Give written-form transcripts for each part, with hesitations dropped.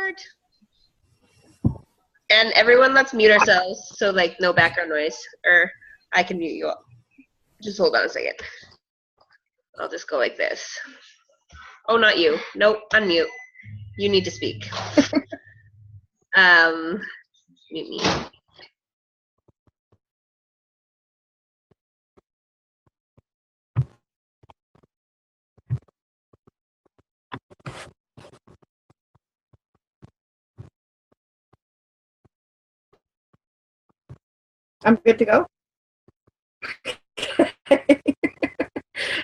start. And everyone, let's mute ourselves so like no background noise, or I can mute you all. Just hold on a second. I'll just go like this. Oh, not you. Nope, unmute. You need to speak. Mute me. I'm good to go.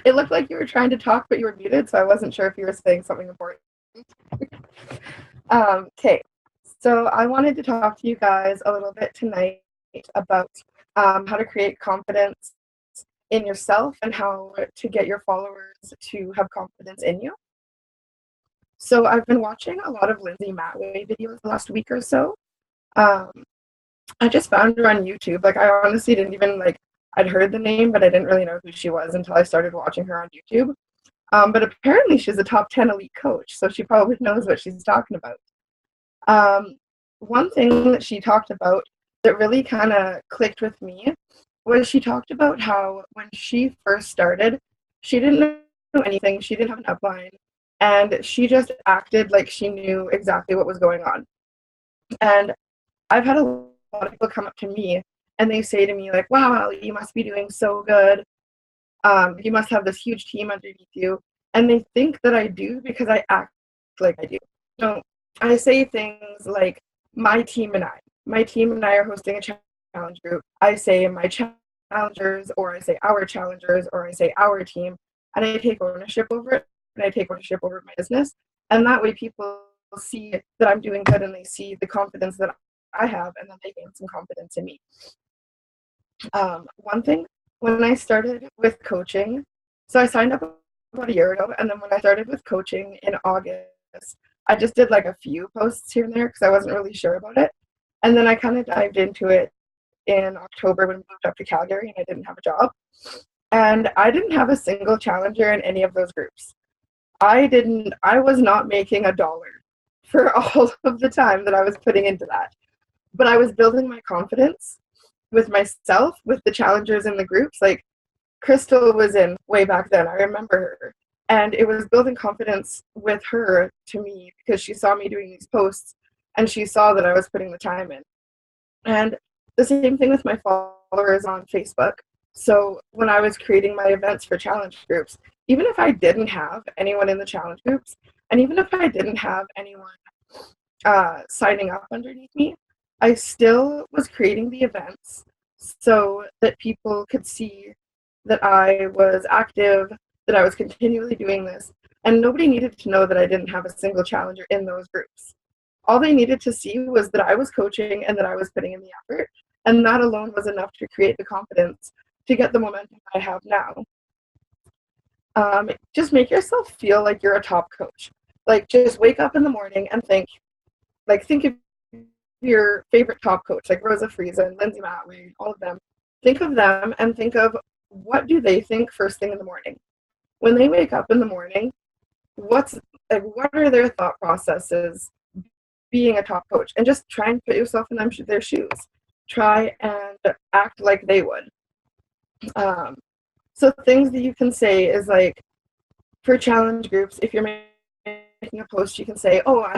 It looked like you were trying to talk, but you were muted, so I wasn't sure if you were saying something important. Okay, so I wanted to talk to you guys a little bit tonight about how to create confidence in yourself and how to get your followers to have confidence in you. So I've been watching a lot of Lindsay Matway videos the last week or so. I just found her on YouTube. Like, I honestly didn't even, I'd heard the name, but I didn't really know who she was until I started watching her on YouTube. But apparently she's a top 10 elite coach, so she probably knows what she's talking about. One thing that she talked about that really kind of clicked with me was she talked about how when she first started, she didn't know anything, she didn't have an upline, and she just acted like she knew exactly what was going on. And I've had a lot of people come up to me and they say to me, like, wow, Allie, you must be doing so good. You must have this huge team underneath you. And they think that I do because I act like I do. So I say things like, my team and I are hosting a challenge group. I say my challengers, or I say our challengers, or I say our team, and I take ownership over it, and I take ownership over my business. And that way people see that I'm doing good and they see the confidence that I have, and then they gain some confidence in me. One thing, when I started with coaching, so I signed up about a year ago, and then when I started with coaching in August, I just did like a few posts here and there because I wasn't really sure about it. And then I kind of dived into it in October when we moved up to Calgary and I didn't have a job. And I didn't have a single challenger in any of those groups. I was not making $1 for all of the time that I was putting into that. But I was building my confidence with myself, with the challengers in the groups. Like, Crystal was in way back then. I remember her. And it was building confidence with her to me because she saw me doing these posts and she saw that I was putting the time in. And the same thing with my followers on Facebook. So when I was creating my events for challenge groups, even if I didn't have anyone in the challenge groups, and even if I didn't have anyone signing up underneath me, I still was creating the events so that people could see that I was active, that I was continually doing this, and nobody needed to know that I didn't have a single challenger in those groups. All they needed to see was that I was coaching and that I was putting in the effort, and that alone was enough to create the confidence to get the momentum I have now. Just make yourself feel like you're a top coach. Like, just wake up in the morning and think of your favorite top coach, like Rosa Friesa and Lindsay Matway, all of them. Think of them and think of, what do they think first thing in the morning? When they wake up in the morning, what are their thought processes being a top coach? And just try and put yourself in their shoes. Try and act like they would. So things that you can say is, like, for challenge groups, if you're making a post, you can say, oh, I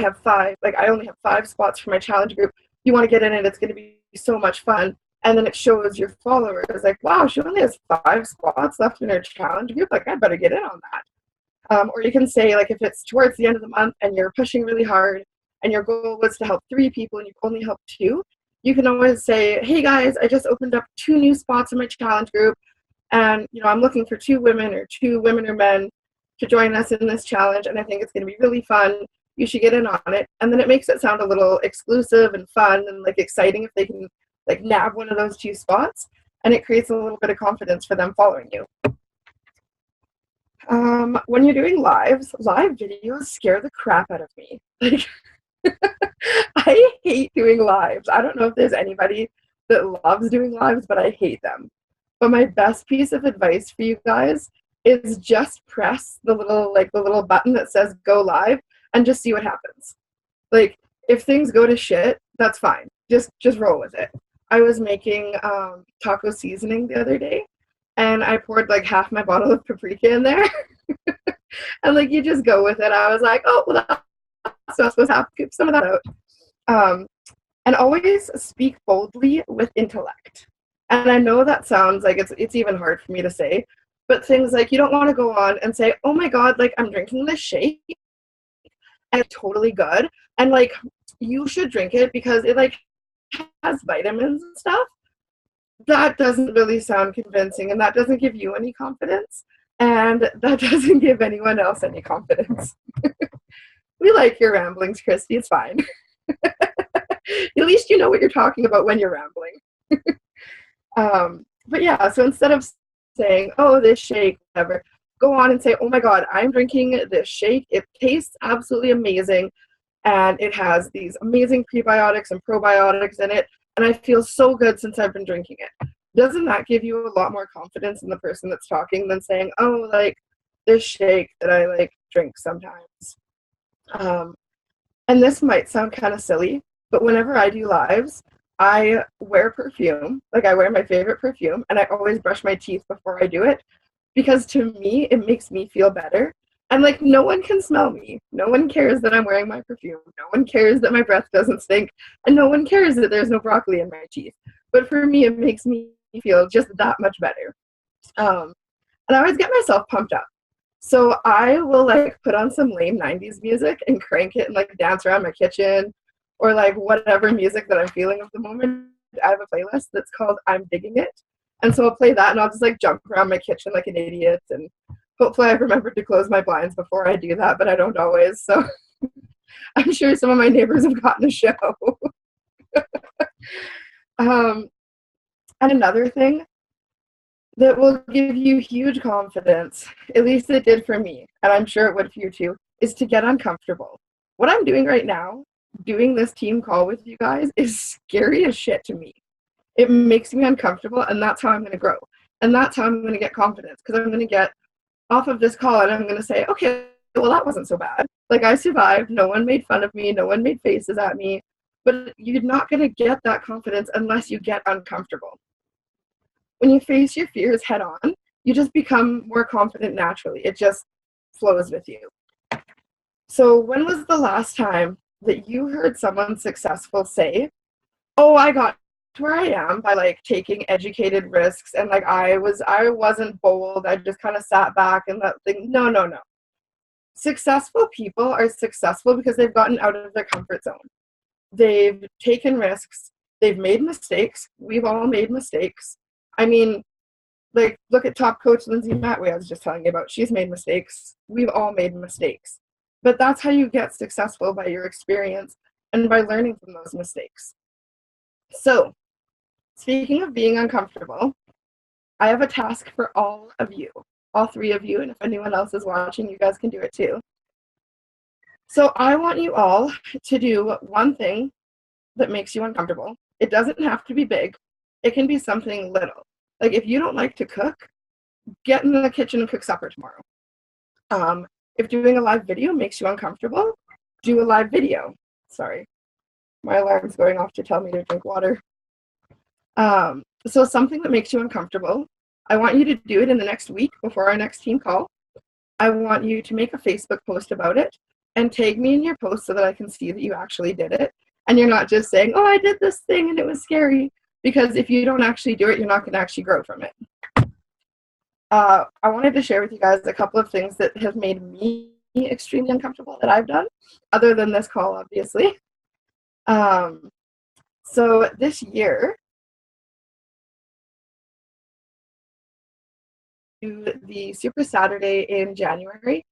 only have 5 spots for my challenge group. You want to get in it, it's going to be so much fun. And then it shows your followers, like, wow, she only has 5 spots left in her challenge group. Like, I better get in on that. Or you can say, like, if it's towards the end of the month and you're pushing really hard and your goal was to help 3 people and you've only helped 2, you can always say, hey guys, I just opened up 2 new spots in my challenge group. And, I'm looking for 2 women or men to join us in this challenge. And I think it's going to be really fun. You should get in on it. And then it makes it sound a little exclusive and fun and, like, exciting if they can, like, nab one of those 2 spots, and it creates a little bit of confidence for them following you. When you're doing live videos scare the crap out of me. Like, I hate doing lives. I don't know if there's anybody that loves doing lives, but I hate them. But my best piece of advice for you guys is just press the little button that says go live and just see what happens. Like, if things go to shit, that's fine. Just roll with it. I was making taco seasoning the other day, and I poured like half my bottle of paprika in there. And like, you just go with it. I was like, oh, well, that's not supposed to happen. Keep some of that out. And always speak boldly with intellect. And I know that sounds like it's even hard for me to say, but things like, you don't want to go on and say, oh my God, like I'm drinking this shake and it's totally good. And like, you should drink it because it like has vitamins and stuff. That doesn't really sound convincing, and that doesn't give you any confidence, and that doesn't give anyone else any confidence. We like your ramblings, Christy. It's fine. At least you know what you're talking about when you're rambling. But yeah, so instead of saying, oh, this shake, whatever, go on and say, oh my God, I'm drinking this shake. It tastes absolutely amazing, and it has these amazing prebiotics and probiotics in it, and I feel so good since I've been drinking it. Doesn't that give you a lot more confidence in the person that's talking than saying, oh, like this shake that I like drink sometimes? And this might sound kind of silly, but whenever I do lives, I wear perfume. Like, I wear my favorite perfume, and I always brush my teeth before I do it, because to me, it makes me feel better. And like, no one can smell me. No one cares that I'm wearing my perfume. No one cares that my breath doesn't stink. And no one cares that there's no broccoli in my teeth. But for me, it makes me feel just that much better. And I always get myself pumped up. So I will like put on some lame 90s music and crank it and like dance around my kitchen, or like whatever music that I'm feeling at the moment. I have a playlist that's called I'm Digging It. And so I'll play that, and I'll just like jump around my kitchen like an idiot. And hopefully I've remembered to close my blinds before I do that, but I don't always. So I'm sure some of my neighbors have gotten a show. And another thing that will give you huge confidence, at least it did for me, and I'm sure it would for you too, is to get uncomfortable. What I'm doing right now, doing this team call with you guys, is scary as shit to me. It makes me uncomfortable, and that's how I'm going to grow. And that's how I'm going to get confidence, because I'm going to get off of this call and I'm going to say, okay, well, that wasn't so bad. Like, I survived. No one made fun of me. No one made faces at me. But you're not going to get that confidence unless you get uncomfortable. When you face your fears head on, you just become more confident naturally. It just flows with you. So when was the last time that you heard someone successful say, oh, I got to where I am by like taking educated risks, and like I wasn't bold, I just kind of sat back and let things. No. Successful people are successful because they've gotten out of their comfort zone. They've taken risks. They've made mistakes. We've all made mistakes. I mean, like, look at top coach Lindsay Matway I was just telling you about. She's made mistakes. We've all made mistakes. But that's how you get successful, by your experience and by learning from those mistakes. So, speaking of being uncomfortable, I have a task for all of you, all three of you, and if anyone else is watching, you guys can do it too. So I want you all to do one thing that makes you uncomfortable. It doesn't have to be big. It can be something little. Like, if you don't like to cook, get in the kitchen and cook supper tomorrow. If doing a live video makes you uncomfortable, do a live video. Sorry, my alarm's going off to tell me to drink water. So something that makes you uncomfortable, I want you to do it in the next week before our next team call. I want you to make a Facebook post about it and tag me in your post so that I can see that you actually did it. And you're not just saying, oh, I did this thing and it was scary. Because if you don't actually do it, you're not going to actually grow from it. I wanted to share with you guys a couple of things that have made me extremely uncomfortable that I've done, other than this call, obviously. So this year, the Super Saturday in January,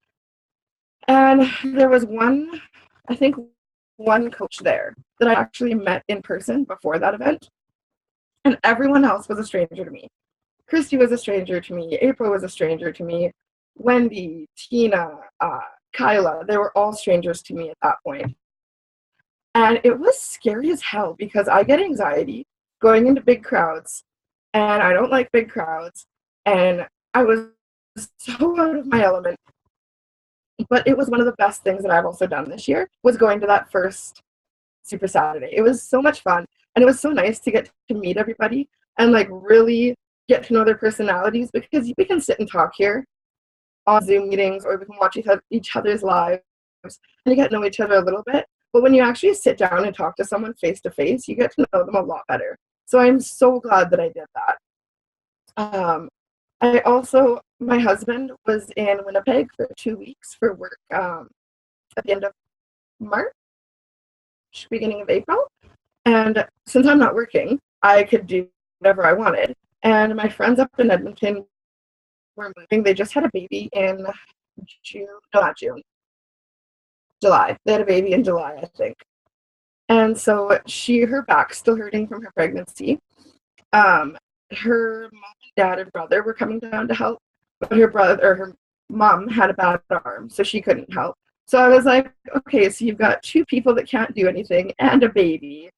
and there was one coach there that I actually met in person before that event, and everyone else was a stranger to me. Christy was a stranger to me. April was a stranger to me. Wendy, Tina, Kyla, they were all strangers to me at that point. And it was scary as hell because I get anxiety going into big crowds, and I don't like big crowds, and I was so out of my element. But it was one of the best things that I've also done this year, was going to that first Super Saturday. It was so much fun, and it was so nice to get to meet everybody and like really get to know their personalities, because we can sit and talk here on Zoom meetings, or we can watch each other's lives and you get to know each other a little bit. But when you actually sit down and talk to someone face to face, you get to know them a lot better. So I'm so glad that I did that. I also, my husband was in Winnipeg for 2 weeks for work at the end of March, beginning of April. And since I'm not working, I could do whatever I wanted. And my friends up in Edmonton were moving. They just had a baby in June, no, not June, July. They had a baby in July, I think. And so her back's still hurting from her pregnancy. Her mom and dad and brother were coming down to help, but her mom had a bad arm, so she couldn't help. So I was like, okay, so you've got two people that can't do anything and a baby,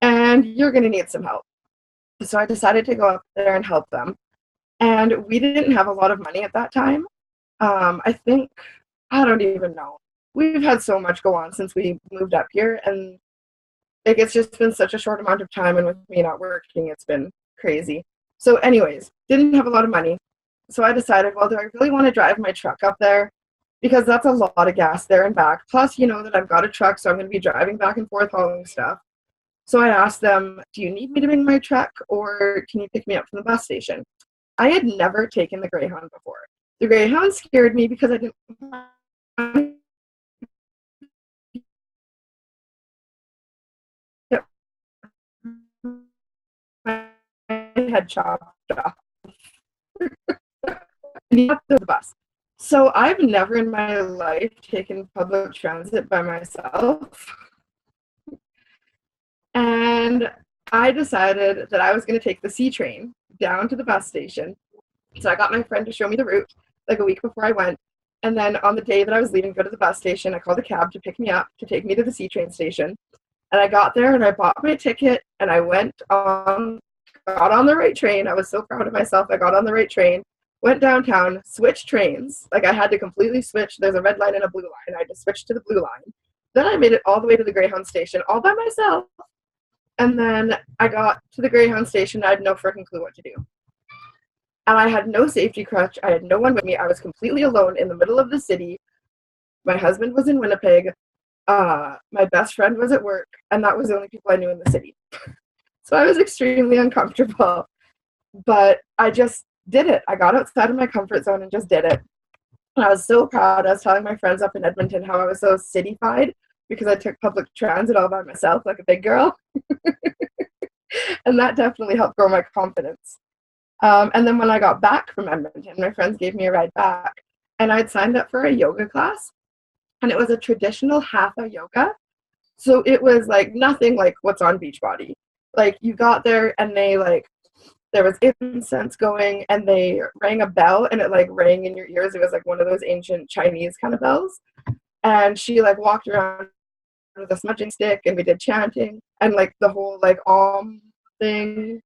and you're going to need some help. So I decided to go up there and help them. And we didn't have a lot of money at that time. I don't even know. We've had so much go on since we moved up here, and like, it's just been such a short amount of time, and with me not working, it's been crazy. So anyways, didn't have a lot of money. So I decided, well, do I really want to drive my truck up there? Because that's a lot of gas there and back. Plus, you know that I've got a truck, so I'm going to be driving back and forth hauling stuff. So I asked them, do you need me to bring my truck, or can you pick me up from the bus station? I had never taken the Greyhound before. The Greyhound scared me because I didn't want to get my head chopped off. The bus. So I've never in my life taken public transit by myself. And I decided that I was going to take the C train down to the bus station. So I got my friend to show me the route like a week before I went. And then on the day that I was leaving to go to the bus station, I called a cab to pick me up, to take me to the C train station. And I got there and I bought my ticket and I got on the right train. I was so proud of myself. I got on the right train, went downtown, switched trains. Like, I had to completely switch. There's a red line and a blue line. I had to switch to the blue line. Then I made it all the way to the Greyhound station all by myself. And then I got to the Greyhound station. I had no freaking clue what to do. And I had no safety crutch. I had no one with me. I was completely alone in the middle of the city. My husband was in Winnipeg. My best friend was at work. And that was the only people I knew in the city. So I was extremely uncomfortable. But I just did it. I got outside of my comfort zone and just did it. And I was so proud. I was telling my friends up in Edmonton how I was so cityfied because I took public transit all by myself like a big girl. And that definitely helped grow my confidence. And then when I got back from Edmonton, my friends gave me a ride back. And I'd signed up for a yoga class. And it was a traditional hatha yoga. So it was like nothing like what's on Beachbody. Like, you got there and there was incense going and they rang a bell and it like rang in your ears. It was like one of those ancient Chinese kind of bells. And she like walked around with a smudging stick and we did chanting and like the whole like om thing.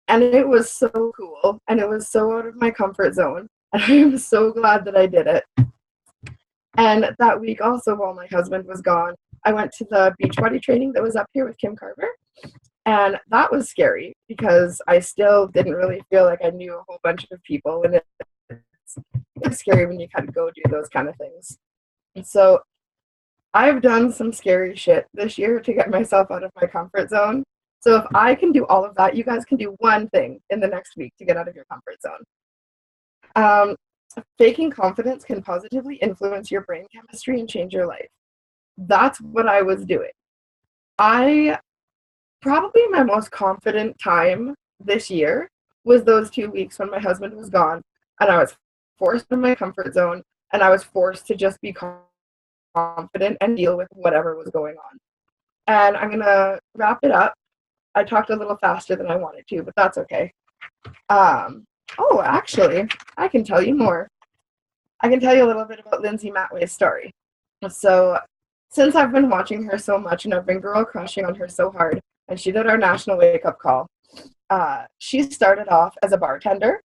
And it was so cool. And it was so out of my comfort zone. And I am so glad that I did it. And that week also, while my husband was gone, I went to the Beachbody training that was up here with Kim Carver. And that was scary because I still didn't really feel like I knew a whole bunch of people. And it's scary when you kind of go do those kind of things. And so I've done some scary shit this year to get myself out of my comfort zone. So if I can do all of that, you guys can do one thing in the next week to get out of your comfort zone. Faking confidence can positively influence your brain chemistry and change your life. That's what I was doing. Probably my most confident time this year was those 2 weeks when my husband was gone and I was forced in my comfort zone and I was forced to just be confident and deal with whatever was going on. And I'm going to wrap it up. I talked a little faster than I wanted to, but that's okay. Actually, I can tell you more. I can tell you a little bit about Lindsay Matway's story. So since I've been watching her so much and I've been girl crushing on her so hard, and she did our national wake-up call, she started off as a bartender.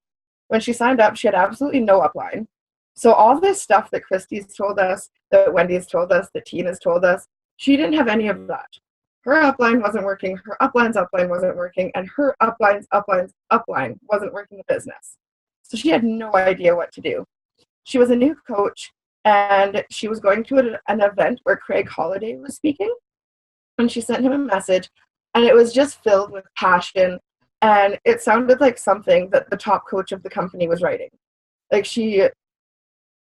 When she signed up, she had absolutely no upline. So all this stuff that Christy's told us, that Wendy's told us, that Tina's told us, she didn't have any of that. her upline wasn't working, her upline's upline wasn't working, and her upline's upline wasn't working the business. So she had no idea what to do. She was a new coach, and she was going to an event where Craig Holliday was speaking, and she sent him a message, and it was just filled with passion, and it sounded like something that the top coach of the company was writing. Like, she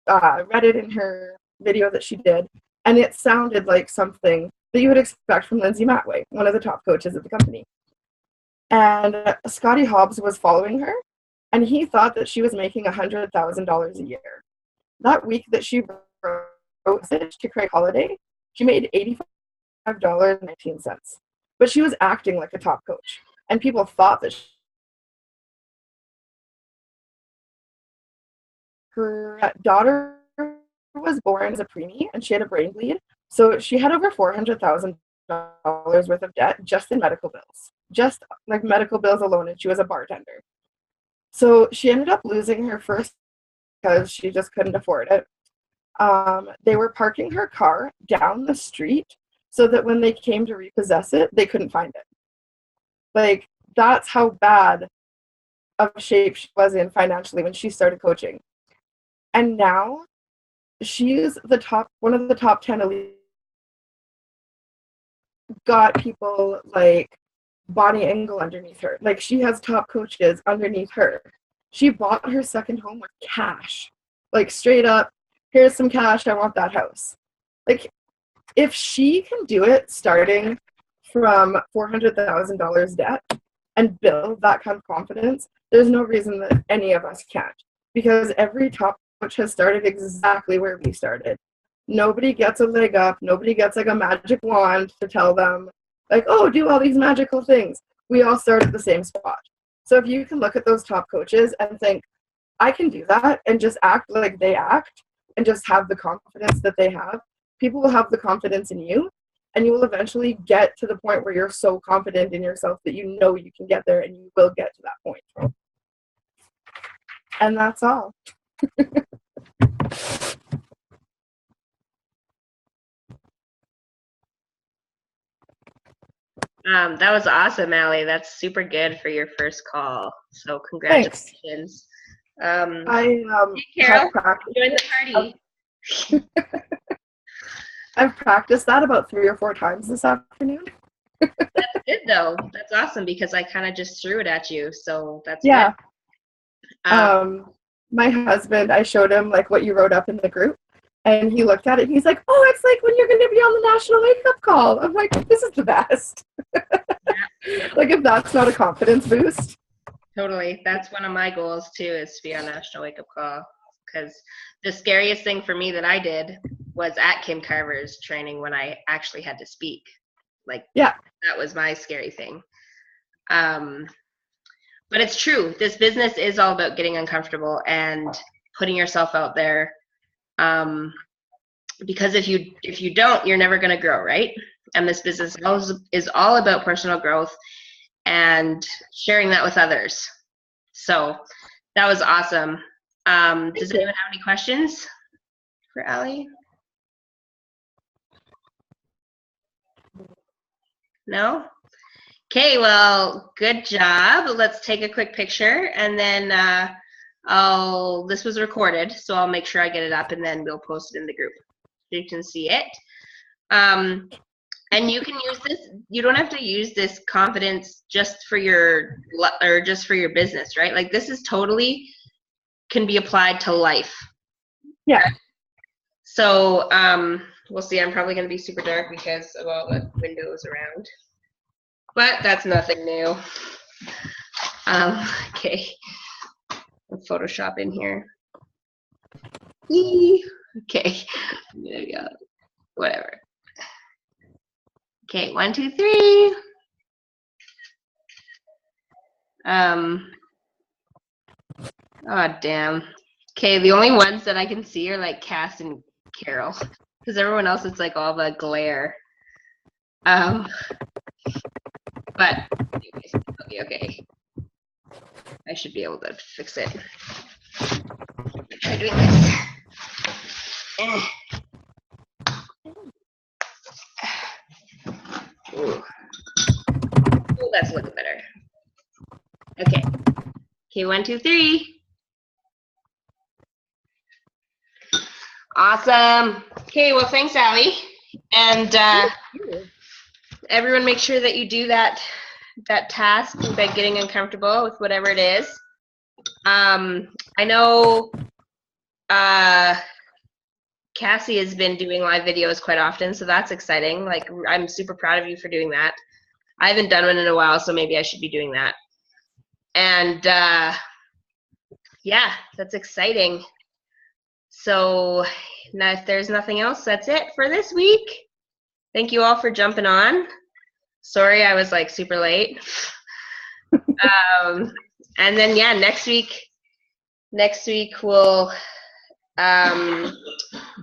read it in her video that she did, and it sounded like something that you would expect from Lindsay Matway, one of the top coaches of the company. And Scotty Hobbs was following her, and he thought that she was making $100,000 a year. That week that she wrote message to Craig Holliday, she made $85.19. But she was acting like a top coach, and people thought that her daughter was born as a preemie, and she had a brain bleed. So she had over $400,000 worth of debt just in medical bills, just like medical bills alone, and she was a bartender. So she ended up losing her first because she just couldn't afford it. They were parking her car down the street so that when they came to repossess it, they couldn't find it. Like, that's how bad of shape she was in financially when she started coaching. And now she's one of the top 10 elite. Got people like Bonnie Engel underneath her. Like, she has top coaches underneath her. She bought her second home with cash. Like, straight up, here's some cash, I want that house. Like, if she can do it starting from $400,000 debt and build that kind of confidence, there's no reason that any of us can't. Because every top coach has started exactly where we started. Nobody gets a leg up. Nobody gets like a magic wand to tell them, like, oh, do all these magical things. We all start at the same spot. So if you can look at those top coaches and think, I can do that, and just act like they act, and just have the confidence that they have, people will have the confidence in you, and you will eventually get to the point where you're so confident in yourself that you know you can get there, and you will get to that point. And that's all. That was awesome, Allie. That's super good for your first call. So congratulations. I hey, Carol, join the party. I've practiced that about 3 or 4 times this afternoon. That's good, though. That's awesome, because I kind of just threw it at you. So that's good. My husband, I showed him like what you wrote up in the group, and he looked at it and he's like, oh, it's like when you're going to be on the national wake-up call. I'm like, this is the best. Like, if that's not a confidence boost. Totally. That's one of my goals too, is to be on national wake-up call, because the scariest thing for me that I did was at Kim Carver's training when I actually had to speak. Like, yeah, that was my scary thing. But it's true. This business is all about getting uncomfortable and putting yourself out there. Because if you don't, you're never going to grow, right? And this business is all about personal growth and sharing that with others. So that was awesome. Does anyone have any questions for Allie? No? Okay, well, good job. Let's take a quick picture, and then this was recorded, so I'll make sure I get it up, and then we'll post it in the group so you can see it. And you can use this. You don't have to use this confidence just for your business, right? Like, this is totally can be applied to life. Yeah. So we'll see. I'm probably going to be super dark because of all the windows around. But that's nothing new. Okay. Photoshop in here. Okay. There we go. Whatever. Okay, 1, 2, 3. Oh, damn. Okay, the only ones that I can see are like Cass and Carol, because everyone else is like all the glare. But anyways, okay. I should be able to fix it. Try doing this. Ooh. Oh, that's looking better. Okay. Okay, 1, 2, 3. Awesome. Okay, well, thanks, Allie. And everyone make sure that you do that task by getting uncomfortable with whatever it is. I know Cassie has been doing live videos quite often, so that's exciting. Like, I'm super proud of you for doing that. I haven't done one in a while, so maybe I should be doing that. And yeah, that's exciting. So now if there's nothing else, that's it for this week. Thank you all for jumping on. Sorry I was like super late. And then yeah, next week we'll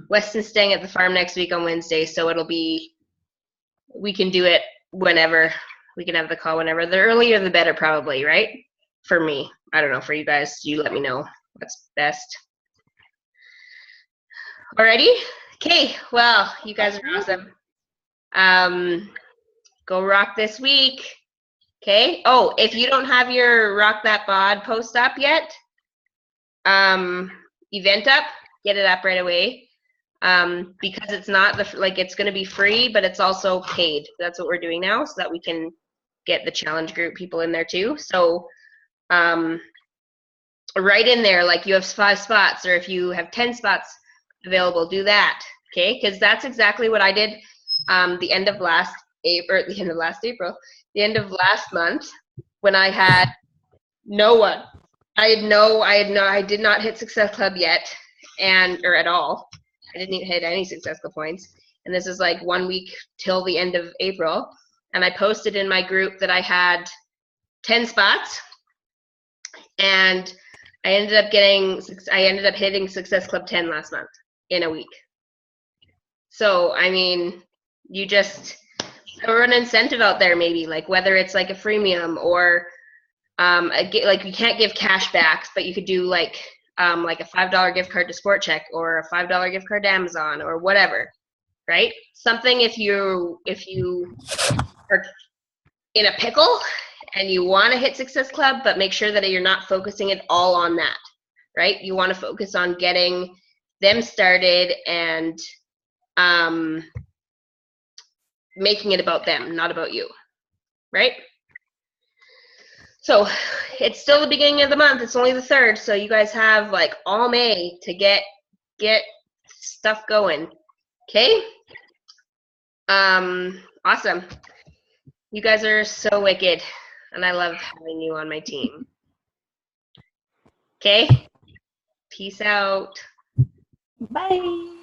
Weston's staying at the farm next week on Wednesday, so it'll be, we can do it whenever. We can have the call whenever. The earlier the better probably, right? For me. I don't know, for you guys, you let me know what's best. Alrighty? Okay, well, you guys are awesome. Go rock this week. Okay. Oh, if you don't have your Rock That Bod post up yet, event up, get it up right away. Because it's not it's going to be free, but it's also paid. That's what we're doing now, so that we can get the challenge group people in there too. So, right in there, like you have 5 spots, or if you have 10 spots available, do that. Okay, because that's exactly what I did. The end of last month, when I had no one. I did not hit Success Club yet, or at all. I didn't even hit any Success Club points. And this is like 1 week till the end of April. And I posted in my group that I had 10 spots. And I ended up hitting Success Club 10 last month in a week. So, I mean, you just, or an incentive out there maybe, like whether it's like a freemium or like you can't give cash backs, but you could do like a $5 gift card to Sport Check or a $5 gift card to Amazon or whatever, right? Something if you are in a pickle and you want to hit Success Club, but make sure that you're not focusing it all on that, right? You want to focus on getting them started and making it about them, not about you, right? So it's still the beginning of the month. It's only the 3rd, so you guys have like all May to get stuff going. Okay? Awesome. You guys are so wicked, and I love having you on my team. Okay? Peace out. Bye.